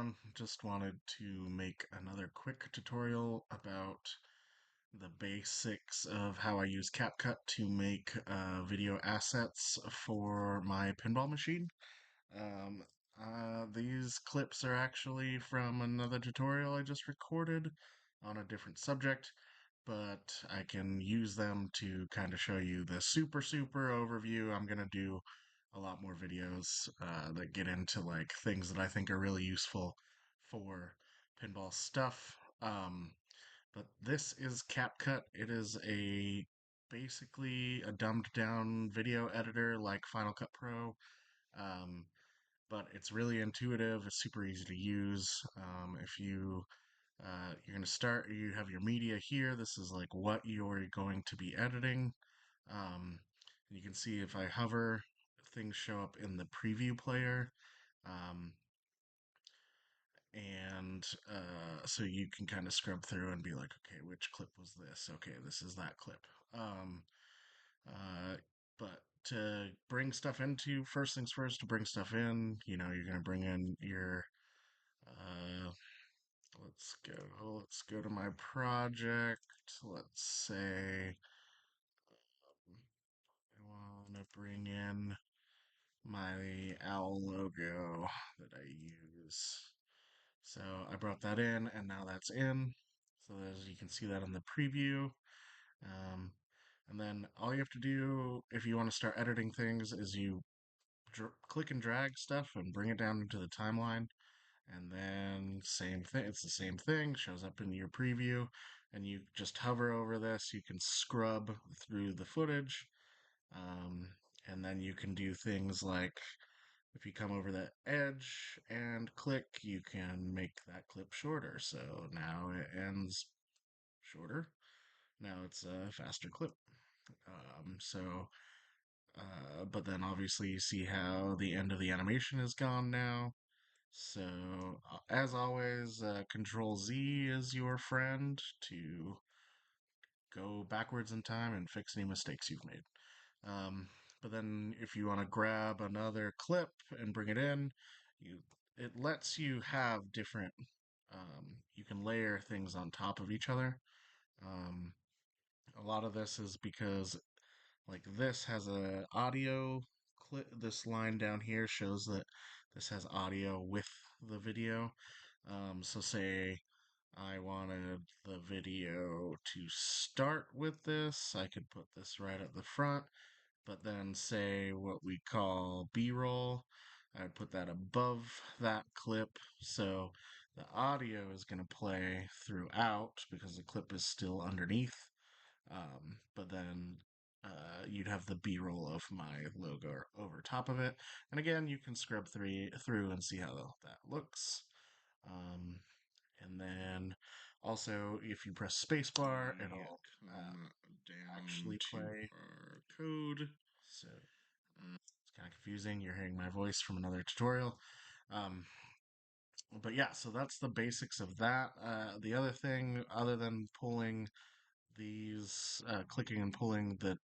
everyone. Just wanted to make another quick tutorial about the basics of how I use CapCut to make video assets for my pinball machine. Um, these clips are actually from another tutorial I just recorded on a different subject, but I can use them to kind of show you the super overview. I'm gonna do a lot more videos that get into like things that I think are really useful for pinball stuff. But this is CapCut. It is a basically a dumbed down video editor like Final Cut Pro. Um, but it's really intuitive. It's super easy to use. If you're going to start, you have your media here. This is like what you're going to be editing. And you can see if I hover, things show up in the preview player. Um, and so you can kind of scrub through and be like, okay, which clip was this? Okay, this is that clip. Um, uh, but to bring stuff into, first things first, to bring stuff in, you're going to bring in your uh, let's go to my project. Let's say I want to bring in my owl logo that I use. So I brought that in, and now that's in. So as you can see that in the preview. Um, and then all you have to do if you want to start editing things is you click and drag stuff and bring it down into the timeline. And then same thing, it's the same thing, shows up in your preview, and you just hover over this. You can scrub through the footage, um, and then you can do things like if you come over the edge and click, you can make that clip shorter. So now it ends shorter. Now it's a faster clip. But then obviously you see how the end of the animation is gone now. So, as always, Control Z is your friend to go backwards in time and fix any mistakes you've made. Um, but then, if you want to grab another clip and bring it in, you it lets you have different. You can layer things on top of each other. Um, a lot of this is because like this has a audio clip. This line down here shows that this has audio with the video. So say I wanted the video to start with this, I could put this right at the front, but then say what we call B-roll, I would put that above that clip, so the audio is going to play throughout because the clip is still underneath. But then you'd have the B-roll of my logo over top of it. And again, you can scrub through and see how that looks. Um, and then also, if you press spacebar, it'll actually play our code. So it's kind of confusing. You're hearing my voice from another tutorial. Um, but yeah, so that's the basics of that. The other thing, other than pulling these, clicking and pulling the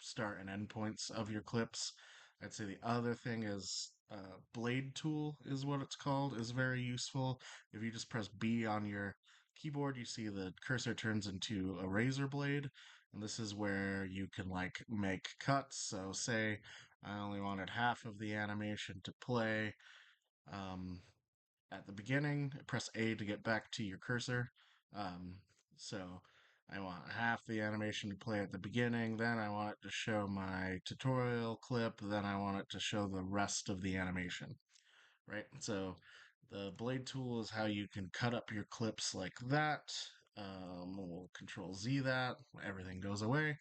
start and end points of your clips. I'd say the other thing is blade tool is what it's called, is very useful. If you just press B on your keyboard, you see the cursor turns into a razor blade, and this is where you can like make cuts. So say I only wanted half of the animation to play. Um, at the beginning, press A to get back to your cursor. Um, so I want half the animation to play at the beginning, then I want it to show my tutorial clip, then I want it to show the rest of the animation, right? So the blade tool is how you can cut up your clips like that. We'll Control Z that, everything goes away.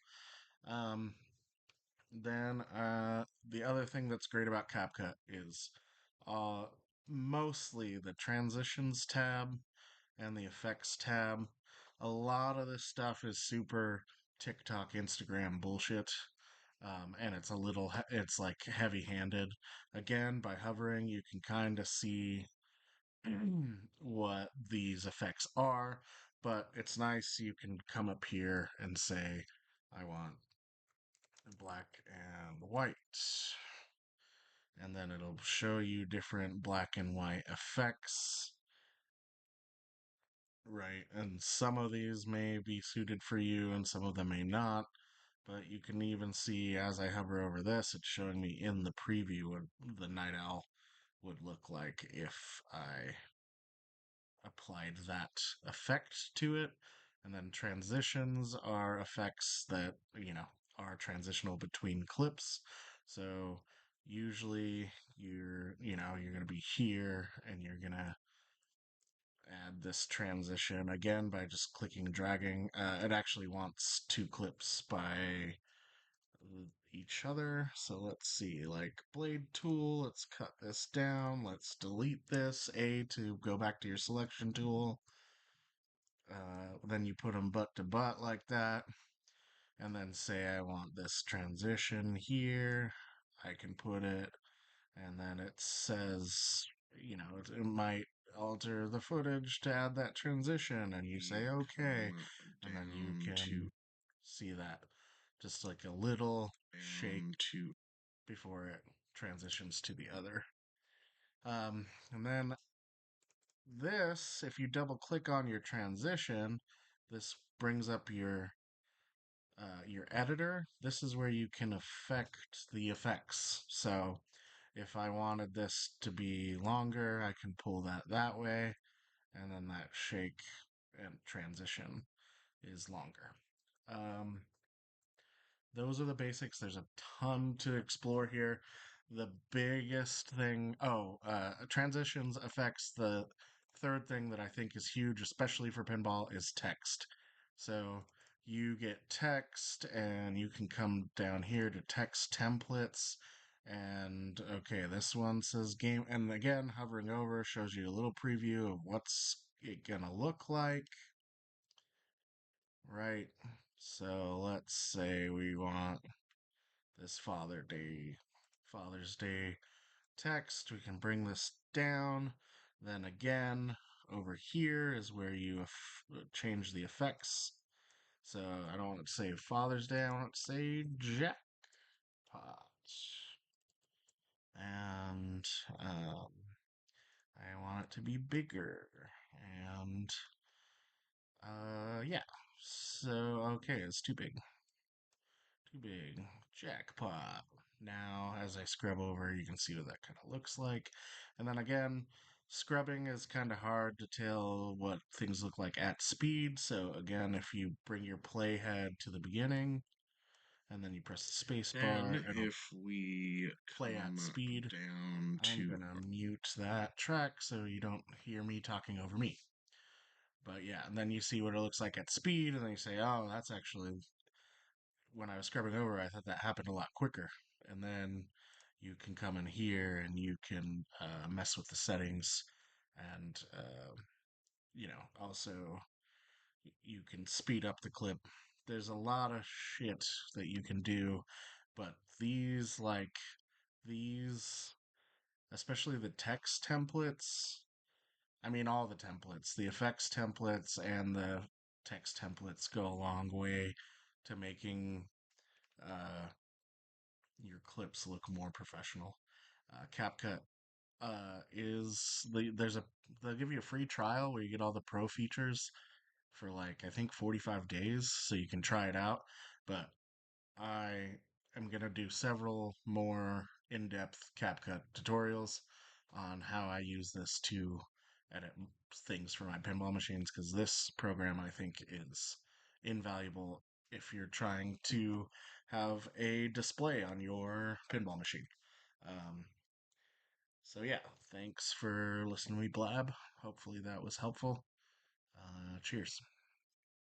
Um, then the other thing that's great about CapCut is uh, mostly the transitions tab and the effects tab. A lot of this stuff is super TikTok, Instagram bullshit. And it's it's like heavy handed. Again, by hovering, you can kind of see what these effects are, but it's nice. You can come up here and say, I want black and white. and then it'll show you different black and white effects, right? And some of these may be suited for you and some of them may not. But you can even see as I hover over this, it's showing me in the preview what the night owl would look like if I applied that effect to it. And then transitions are effects that, are transitional between clips. So usually you're going to be here and you're going to add this transition again by just clicking and dragging. It actually wants two clips by each other. So let's see, like blade tool, let's cut this down. Let's delete this. A to go back to your selection tool. Then you put them butt to butt like that. And then say I want this transition here. I can put it, and then it says, it might alter the footage to add that transition, and you say okay, and then you can see that just like a little shake before it transitions to the other. And then this, if you double click on your transition, this brings up your editor. This is where you can affect the effects. So if I wanted this to be longer, I can pull that way, and then that shake and transition is longer. Um, those are the basics. There's a ton to explore here. The biggest thing, transitions affects the third thing that I think is huge, especially for pinball, is text. So you get text, and you can come down here to text templates. And okay, this one says game, and again, hovering over shows you a little preview of what's it gonna look like, right? So let's say we want this Father's Day text. We can bring this down. Then again, over here is where you change the effects. So I don't want it to say Father's Day. I want it to say Jackpot. And I want it to be bigger. And yeah. So okay, it's too big. Too big. Jackpot. Now, as I scrub over, you can see what that kind of looks like. And then again, scrubbing is kind of hard to tell what things look like at speed. So again, if you bring your playhead to the beginning, and then you press the space bar, Then it'll if we play at come speed. down I'm to gonna mute that track so you don't hear me talking over me. But yeah, and then you see what it looks like at speed, and then you say, oh, that's actually when I was scrubbing over, I thought that happened a lot quicker. And then you can come in here and you can mess with the settings, and also you can speed up the clip. There's a lot of shit that you can do, but these, especially the text templates. I mean, all the templates, the effects templates and the text templates go a long way to making uh, your clips look more professional. CapCut is they'll give you a free trial where you get all the pro features for like I think 45 days, so you can try it out. But I am gonna do several more in-depth CapCut tutorials on how I use this to edit things for my pinball machines, because this program I think is invaluable if you're trying to have a display on your pinball machine. Um, so yeah, thanks for listening to me blab. Hopefully that was helpful. Cheers.